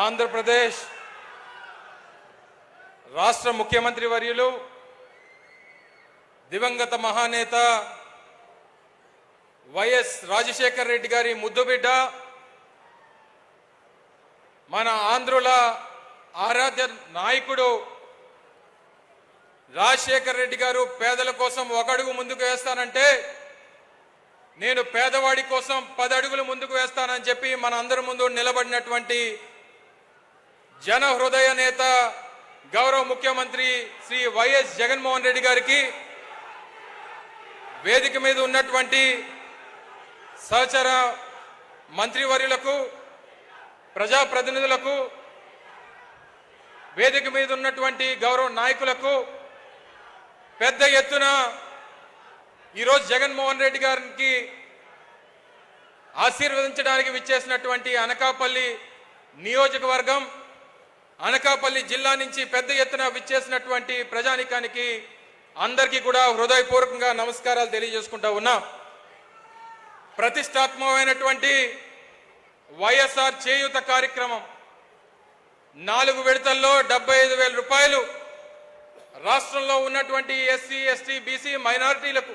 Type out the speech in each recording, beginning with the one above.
ఆంధ్రప్రదేశ్ రాష్ట్ర ముఖ్యమంత్రి వర్యులు దివంగత మహానేత వైఎస్ రాజశేఖర్ రెడ్డి గారి ముద్దుబిడ్డ మన ఆంధ్రుల ఆరాధ్య నాయకుడు రాజశేఖర్ రెడ్డి గారు పేదల కోసం ఒక అడుగు ముందుకు వేస్తానంటే నేను పేదవాడి కోసం 10 అడుగులు ముందుకు వేస్తానని చెప్పి మన అందరి ముందు నిలబడినటువంటి జన హృదయ నేత గౌరవ ముఖ్యమంత్రి శ్రీ వైఎస్ జగన్మోహన్ రెడ్డి గారికి వేదిక మీద ఉన్నటువంటి సహచర మంత్రివర్యులకు ప్రజాప్రతినిధులకు వేదిక మీద ఉన్నటువంటి గౌరవ నాయకులకు పెద్ద ఎత్తున ఈరోజు జగన్మోహన్ రెడ్డి గారికి ఆశీర్వదించడానికి విచ్చేసినటువంటి అనకాపల్లి నియోజకవర్గం అనకాపల్లి జిల్లా నుంచి పెద్ద ఎత్తున విచ్చేసినటువంటి ప్రజానికానికి అందరికీ కూడా హృదయపూర్వకంగా నమస్కారాలు తెలియజేసుకుంటా ఉన్నా. ప్రతిష్టాత్మకమైనటువంటి వైఎస్ఆర్ చేయూత కార్యక్రమం 4 విడతల్లో 75,000 రూపాయలు రాష్ట్రంలో ఉన్నటువంటి ఎస్సీ ఎస్టీ బీసీ మైనారిటీలకు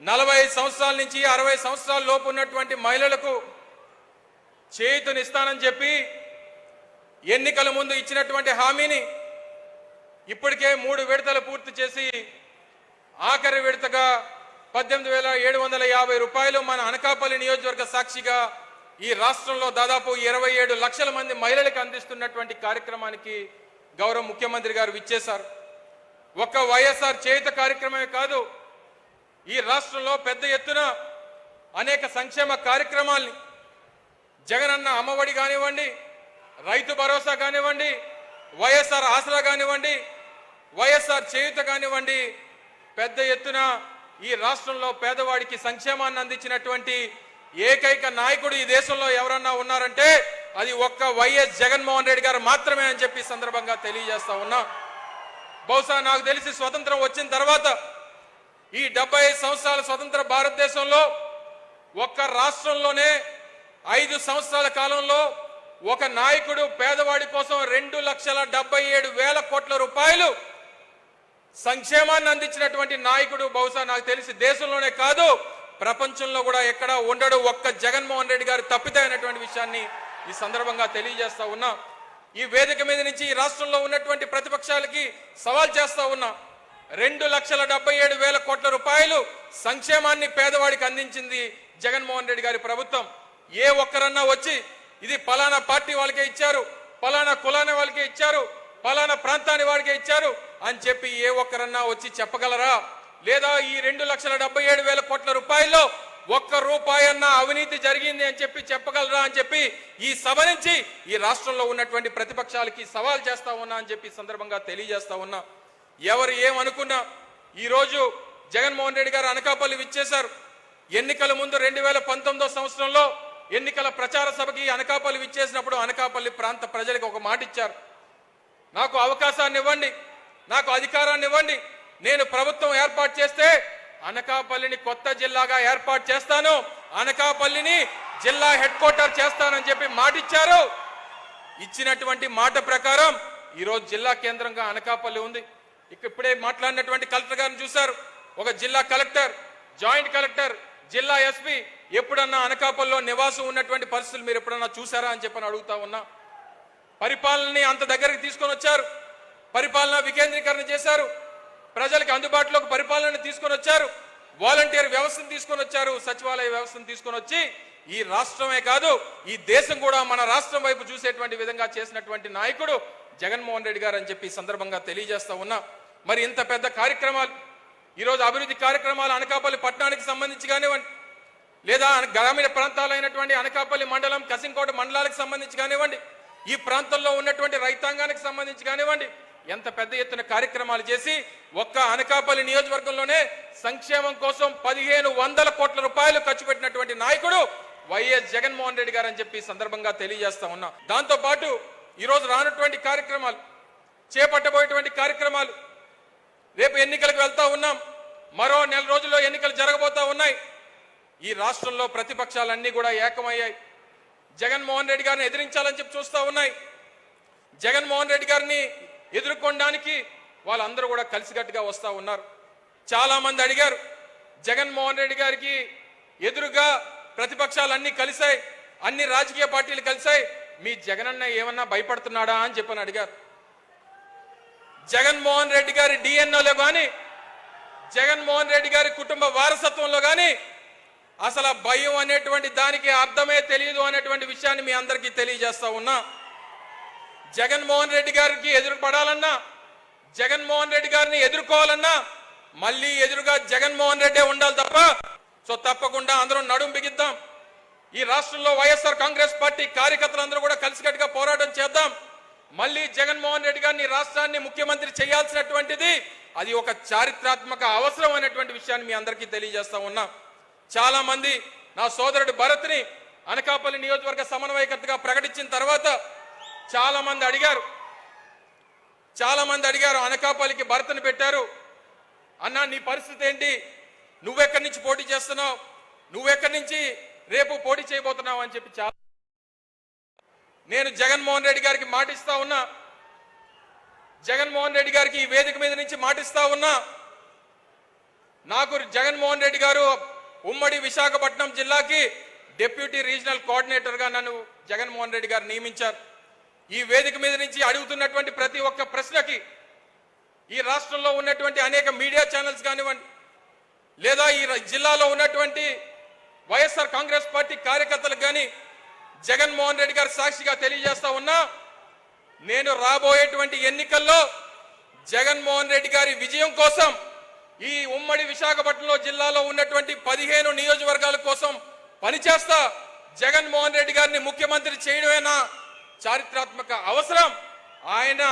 45 సంవత్సరాల నుంచి 60 సంవత్సరాల లోపు ఉన్నటువంటి మహిళలకు చేయూతనిస్తానని చెప్పి ఎన్నికల ముందు ఇచ్చినటువంటి హామీని ఇప్పటికే 3 విడతలు పూర్తి చేసి ఆఖరి విడతగా 18,750 రూపాయలు మన అనకాపల్లి నియోజకవర్గ సాక్షిగా ఈ రాష్ట్రంలో దాదాపు 27 లక్షల మంది మహిళలకు అందిస్తున్నటువంటి కార్యక్రమానికి గౌరవ ముఖ్యమంత్రి గారు విచ్చేశారు. ఒక్క వైఎస్ఆర్ చేయూత కార్యక్రమమే కాదు, ఈ రాష్ట్రంలో పెద్ద ఎత్తున అనేక సంక్షేమ కార్యక్రమాల్ని జగనన్న అమ్మఒడి కానివ్వండి, రైతు భరోసా కానివ్వండి, వైఎస్ఆర్ ఆసరా కానివ్వండి, వైఎస్ఆర్ చేయూత కానివ్వండి, పెద్ద ఎత్తున ఈ రాష్ట్రంలో పేదవాడికి సంక్షేమాన్ని అందించినటువంటి ఏకైక నాయకుడు ఈ దేశంలో ఎవరన్నా ఉన్నారంటే అది ఒక్క వైఎస్ జగన్మోహన్ రెడ్డి గారు మాత్రమే అని చెప్పి సందర్భంగా తెలియజేస్తా ఉన్నా. బహుశా నాకు తెలిసి స్వతంత్రం వచ్చిన తర్వాత ఈ 75 సంవత్సరాల స్వతంత్ర భారతదేశంలో ఒక్క రాష్ట్రంలోనే 5 సంవత్సరాల కాలంలో ఒక నాయకుడు పేదవాడి కోసం 2,77,000 కోట్ల రూపాయలు సంక్షేమాన్ని అందించినటువంటి నాయకుడు బహుశా నాకు తెలిసి దేశంలోనే కాదు ప్రపంచంలో కూడా ఎక్కడా ఉండడు. ఒక్క జగన్మోహన్ రెడ్డి గారు తప్పితే అయినటువంటి విషయాన్ని ఈ సందర్భంగా తెలియజేస్తా ఉన్నా. ఈ వేదిక మీద నుంచి ఈ రాష్ట్రంలో ఉన్నటువంటి ప్రతిపక్షాలకి సవాల్ చేస్తా ఉన్నా. 2,77,000 కోట్ల రూపాయలు సంక్షేమాన్ని పేదవాడికి అందించింది జగన్మోహన్ రెడ్డి గారి ప్రభుత్వం. ఏ ఒక్కరన్నా వచ్చి ఇది పలానా పార్టీ వాళ్ళకే ఇచ్చారు, పలానా కులాన్ని వాళ్ళకే ఇచ్చారు, పలానా ప్రాంతాన్ని వాడికే ఇచ్చారు అని చెప్పి ఏ ఒక్కరన్నా వచ్చి చెప్పగలరా? లేదా ఈ 2,77,000 కోట్ల రూపాయల్లో 1 రూపాయి అన్న అవినీతి జరిగింది అని చెప్పి చెప్పగలరా అని చెప్పి ఈ సభ నుంచి ఈ రాష్ట్రంలో ఉన్నటువంటి ప్రతిపక్షాలకి సవాల్ చేస్తా ఉన్నా అని చెప్పి సందర్భంగా తెలియజేస్తా ఉన్నా. ఎవరు ఏమనుకున్నా ఈరోజు జగన్మోహన్ రెడ్డి గారు అనకాపల్లి విచ్చేశారు. ఎన్నికల ముందు 2019 సంవత్సరంలో ఎన్నికల ప్రచార సభకి అనకాపల్లి విచ్చేసినప్పుడు అనకాపల్లి ప్రాంత ప్రజలకు ఒక మాట ఇచ్చారు, నాకు అవకాశాన్ని ఇవ్వండి, నాకు అధికారాన్ని ఇవ్వండి, నేను ప్రభుత్వం ఏర్పాటు చేస్తే అనకాపల్లిని కొత్త జిల్లాగా ఏర్పాటు చేస్తాను, అనకాపల్లిని జిల్లా హెడ్ క్వార్టర్ చేస్తానని చెప్పి మాట ఇచ్చారు. ఇచ్చినటువంటి మాట ప్రకారం ఈరోజు జిల్లా కేంద్రంగా అనకాపల్లి ఉంది. ఇప్పుడే మాట్లాడినటువంటి కలెక్టర్ గారిని చూశారు. ఒక జిల్లా కలెక్టర్, జాయింట్ కలెక్టర్, జిల్లా ఎస్పీ ఎప్పుడన్నా అనకాపల్లిలో నివాసం ఉన్నటువంటి పరిస్థితులు మీరు ఎప్పుడన్నా చూసారా అని చెప్పని అడుగుతా ఉన్నా. పరిపాలనని అంత దగ్గరికి తీసుకొని వచ్చారు, పరిపాలన వికేంద్రీకరణ చేశారు, ప్రజలకు అందుబాటులోకి పరిపాలన తీసుకొని వచ్చారు, వాలంటీర్ వ్యవస్థను తీసుకొని వచ్చారు, సచివాలయ వ్యవస్థను తీసుకొని వచ్చి ఈ రాష్ట్రమే కాదు ఈ దేశం కూడా మన రాష్ట్రం వైపు చూసేటువంటి విధంగా చేసినటువంటి నాయకుడు జగన్మోహన్ రెడ్డి గారు అని చెప్పి సందర్భంగా తెలియజేస్తా ఉన్నా. మరి ఇంత పెద్ద కార్యక్రమాలు ఈరోజు అభివృద్ధి కార్యక్రమాలు అనకాపల్లి పట్టణానికి సంబంధించి కానివ్వండి, లేదా గ్రామీణ ప్రాంతాలైనటువంటి అనకాపల్లి మండలం, కసింకోట మండలాలకు సంబంధించి కానివ్వండి, ఈ ప్రాంతంలో ఉన్నటువంటి రైతాంగానికి సంబంధించి కానివ్వండి, ఎంత పెద్ద ఎత్తున కార్యక్రమాలు చేసి ఒక్క అనకాపల్లి నియోజకవర్గంలోనే సంక్షేమం కోసం 1,500 కోట్ల రూపాయలు ఖర్చు పెట్టినటువంటి నాయకుడు వైఎస్ జగన్మోహన్ రెడ్డి గారు అని చెప్పి సందర్భంగా తెలియజేస్తా ఉన్నా. దాంతో పాటు ఈరోజు రానటువంటి కార్యక్రమాలు, చేపట్టబోయేటువంటి కార్యక్రమాలు, రేపు ఎన్నికలకు వెళ్తా ఉన్నాం, మరో నెల రోజుల్లో ఎన్నికలు జరగబోతా ఉన్నాయి. ఈ రాష్ట్రంలో ప్రతిపక్షాలన్నీ కూడా ఏకమయ్యాయి. జగన్మోహన్ రెడ్డి గారిని ఎదిరించాలని చెప్పి చూస్తూ ఉన్నాయి. జగన్మోహన్ రెడ్డి గారిని ఎదుర్కొనడానికి వాళ్ళందరూ కూడా కలిసికట్టుగా వస్తూ ఉన్నారు. చాలా మంది అడిగారు, జగన్మోహన్ రెడ్డి గారికి ఎదురుగా ప్రతిపక్షాలన్నీ కలిశాయి, అన్ని రాజకీయ పార్టీలు కలిశాయి, మీ జగనన్న ఏమన్నా భయపడుతున్నాడా అని చెప్పని అడిగారు. జగన్మోహన్ రెడ్డి గారి డిఎన్ఏలో కానీ జగన్మోహన్ రెడ్డి గారి కుటుంబ వారసత్వంలో కానీ అసలు భయం అనేటువంటి దానికి అర్థమే తెలియదు అనేటువంటి విషయాన్ని మీ అందరికీ తెలియజేస్తా ఉన్నా. జగన్మోహన్ రెడ్డి గారికి ఎదురుపడాలన్నా, జగన్మోహన్ రెడ్డి గారిని ఎదుర్కోవాలన్నా మళ్ళీ ఎదురుగా జగన్మోహన్ రెడ్డి ఉండాలి తప్ప. సో తప్పకుండా అందరం నడుం బిగిద్దాం. ఈ రాష్ట్రంలో వైఎస్ఆర్ కాంగ్రెస్ పార్టీ కార్యకర్తలందరూ కూడా కలిసికట్టుగా పోరాటం చేద్దాం. మళ్ళీ జగన్మోహన్ రెడ్డి గారిని రాష్ట్రాన్ని ముఖ్యమంత్రి చేయాల్సినటువంటిది అది ఒక చారిత్రాత్మక అవసరం అనేటువంటి విషయాన్ని మీ అందరికీ తెలియజేస్తా ఉన్నా. చాలా మంది నా సోదరుడు భరత్ని అనకాపల్లి నియోజకవర్గ సమన్వయకర్తగా ప్రకటించిన తర్వాత చాలా మంది అడిగారు అనకాపల్లికి భరత్ని పెట్టారు అన్నా, నీ పరిస్థితి ఏంటి, నువ్వెక్కడి నుంచి పోటీ చేస్తున్నావు, నువ్వెక్కడి నుంచి రేపు పోటీ చేయబోతున్నావు అని చెప్పి చాలా. నేను జగన్మోహన్ రెడ్డి గారికి మాటిస్తా ఉన్నా, జగన్మోహన్ రెడ్డి గారికి ఈ వేదిక మీద నుంచి మాటిస్తా ఉన్నా, నాకు జగన్మోహన్ రెడ్డి గారు ఉమ్మడి విశాఖపట్నం జిల్లాకి డిప్యూటీ రీజనల్ కోఆర్డినేటర్గా నన్ను జగన్మోహన్ రెడ్డి గారు నియమించారు. ఈ వేదిక మీద నుంచి అడుగుతున్నటువంటి ప్రతి ఒక్క ప్రశ్నకి ఈ రాష్ట్రంలో ఉన్నటువంటి అనేక మీడియా ఛానల్స్ కానివ్వండి, లేదా ఈ జిల్లాలో ఉన్నటువంటి వైఎస్ఆర్ కాంగ్రెస్ పార్టీ కార్యకర్తలకు కానీ జగన్మోహన్ రెడ్డి గారు సాక్షిగా తెలియజేస్తా ఉన్నా, నేను రాబోయేటువంటి ఎన్నికల్లో జగన్మోహన్ రెడ్డి గారి విజయం కోసం ఈ ఉమ్మడి విశాఖపట్నంలో జిల్లాలో ఉన్నటువంటి 15 నియోజకవర్గాల కోసం పనిచేస్తా. జగన్మోహన్ రెడ్డి గారిని ముఖ్యమంత్రి చేయడమేనా చారిత్రాత్మక అవసరం, ఆయన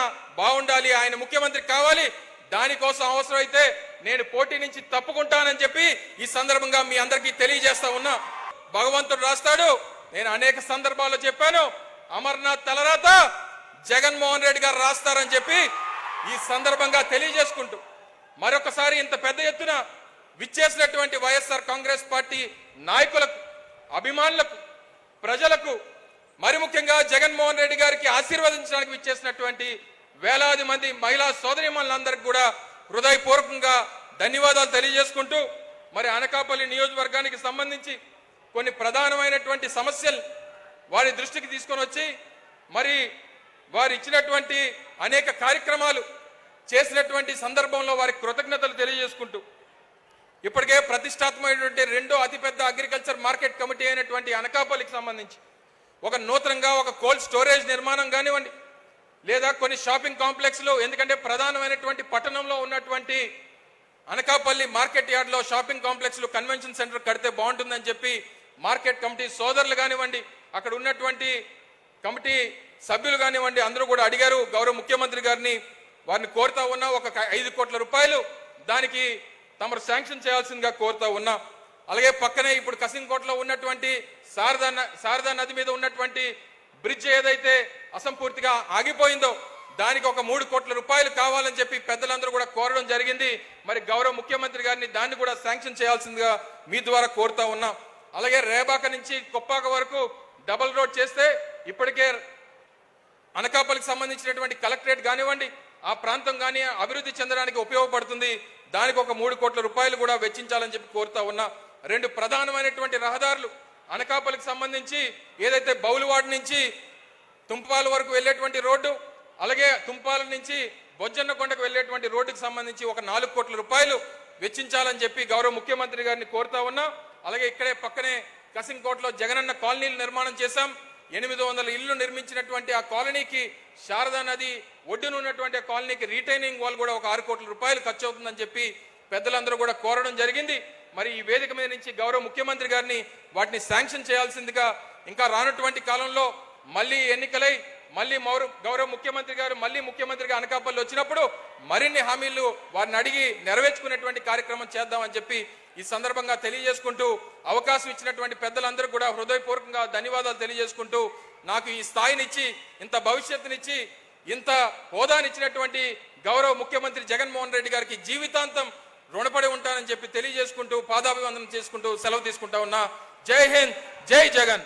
బాగుండాలి, ఆయన ముఖ్యమంత్రి కావాలి, దానికోసం అవసరమైతే నేను పోటీ నుంచి తప్పుకుంటానని చెప్పి ఈ సందర్భంగా మీ అందరికీ తెలియజేస్తా ఉన్నా. భగవంతుడు రాస్తాడు, నేను అనేక సందర్భాల్లో చెప్పాను, అమర్నాథ్ తలరాత జగన్మోహన్ రెడ్డి గారు రాస్తారని చెప్పి ఈ సందర్భంగా తెలియజేసుకుంటూ మరొకసారి ఇంత పెద్ద ఎత్తున విచ్చేసినటువంటి వైఎస్ఆర్ కాంగ్రెస్ పార్టీ నాయకులకు, అభిమానులకు, ప్రజలకు, మరి ముఖ్యంగా జగన్మోహన్ రెడ్డి గారికి ఆశీర్వదించడానికి విచ్చేసినటువంటి వేలాది మంది మహిళా సోదరీమణులందరికీ కూడా హృదయపూర్వకంగా ధన్యవాదాలు తెలియజేసుకుంటూ, మరి అనకాపల్లి నియోజకవర్గానికి సంబంధించి కొన్ని ప్రధానమైనటువంటి సమస్యలు వారి దృష్టికి తీసుకొని వచ్చి మరి వారు ఇచ్చినటువంటి అనేక కార్యక్రమాలు చేసినటువంటి సందర్భంలో వారికి కృతజ్ఞతలు తెలియజేసుకుంటూ, ఇప్పటికే ప్రతిష్టాత్మకమైనటువంటి రెండో అతిపెద్ద అగ్రికల్చర్ మార్కెట్ కమిటీ అయినటువంటి అనకాపల్లికి సంబంధించి ఒక నూతనంగా ఒక కోల్డ్ స్టోరేజ్ నిర్మాణం కానివ్వండి, లేదా కొన్ని షాపింగ్ కాంప్లెక్స్లు, ఎందుకంటే ప్రధానమైనటువంటి పట్టణంలో ఉన్నటువంటి అనకాపల్లి మార్కెట్ యార్డ్లో షాపింగ్ కాంప్లెక్స్లు, కన్వెన్షన్ సెంటర్ కడితే బాగుంటుందని చెప్పి మార్కెట్ కమిటీ సోదరులు కానివ్వండి, అక్కడ ఉన్నటువంటి కమిటీ సభ్యులు కానివ్వండి, అందరూ కూడా అడిగారు గౌరవ ముఖ్యమంత్రి గారిని. వారిని కోరుతా ఉన్నా, ఒక 5 కోట్ల రూపాయలు దానికి తమరు శాంక్షన్ చేయాల్సిందిగా కోరుతా ఉన్నా. అలాగే పక్కనే ఇప్పుడు కసింకోటలో ఉన్నటువంటి శారదా నది మీద ఉన్నటువంటి బ్రిడ్జ్ ఏదైతే అసంపూర్తిగా ఆగిపోయిందో దానికి ఒక 3 కోట్ల రూపాయలు కావాలని చెప్పి పెద్దలందరూ కూడా కోరడం జరిగింది. మరి గౌరవ ముఖ్యమంత్రి గారిని దాన్ని కూడా శాంక్షన్ చేయాల్సిందిగా మీ ద్వారా కోరుతా ఉన్నాం. అలాగే రేబాక నుంచి కొప్పాక వరకు డబుల్ రోడ్ చేస్తే ఇప్పటికే అనకాపల్లికి సంబంధించినటువంటి కలెక్టరేట్ కానివ్వండి, ఆ ప్రాంతం కానీ అభివృద్ధి చెందడానికి ఉపయోగపడుతుంది. దానికి ఒక 3 కోట్ల రూపాయలు కూడా వెచ్చించాలని చెప్పి కోరుతా ఉన్నా. 2 ప్రధానమైనటువంటి రహదారులు అనకాపల్లికి సంబంధించి ఏదైతే బౌలువాడ నుంచి తుంపాల వరకు వెళ్ళేటువంటి రోడ్డు, అలాగే తుంపాల నుంచి బొజ్జన్నకొండకు వెళ్ళేటువంటి రోడ్డుకి సంబంధించి ఒక 4 కోట్ల రూపాయలు వెచ్చించాలని చెప్పి గౌరవ ముఖ్యమంత్రి గారిని కోరుతా ఉన్నా. అలాగే ఇక్కడే పక్కనే కసింకోటలో జగనన్న కాలనీలు నిర్మాణం చేశాం. 800 ఇళ్లు నిర్మించినటువంటి ఆ కాలనీకి, శారదా నది ఒడ్డున ఉన్నటువంటి ఆ కాలనీకి రీటైనింగ్ వాల్ కూడా ఒక 6 కోట్ల రూపాయలు ఖర్చు అవుతుందని చెప్పి పెద్దలందరూ కూడా కోరడం జరిగింది. మరి ఈ వేదిక మీద నుంచి గౌరవ ముఖ్యమంత్రి గారిని వాటిని శాంక్షన్ చేయాల్సిందిగా, ఇంకా రానటువంటి కాలంలో మళ్ళీ ఎన్నికలై మళ్ళీ గౌరవ ముఖ్యమంత్రి గారు మళ్ళీ ముఖ్యమంత్రిగా అనకాపల్లి వచ్చినప్పుడు మరిన్ని హామీలు వారిని అడిగి నెరవేర్చుకునేటువంటి కార్యక్రమం చేద్దామని చెప్పి ఈ సందర్భంగా తెలియజేసుకుంటూ, అవకాశం ఇచ్చినటువంటి పెద్దలందరూ కూడా హృదయపూర్వకంగా ధన్యవాదాలు తెలియజేసుకుంటూ, నాకు ఈ స్థాయినిచ్చి, ఇంత భవిష్యత్తునిచ్చి, ఇంత హోదానిచ్చినటువంటి గౌరవ ముఖ్యమంత్రి జగన్మోహన్ రెడ్డి గారికి జీవితాంతం రుణపడి ఉంటానని చెప్పి తెలియజేసుకుంటూ, పాదాభివందనం చేసుకుంటూ సెలవు తీసుకుంటా ఉన్నా. జై హింద్, జై జగన్.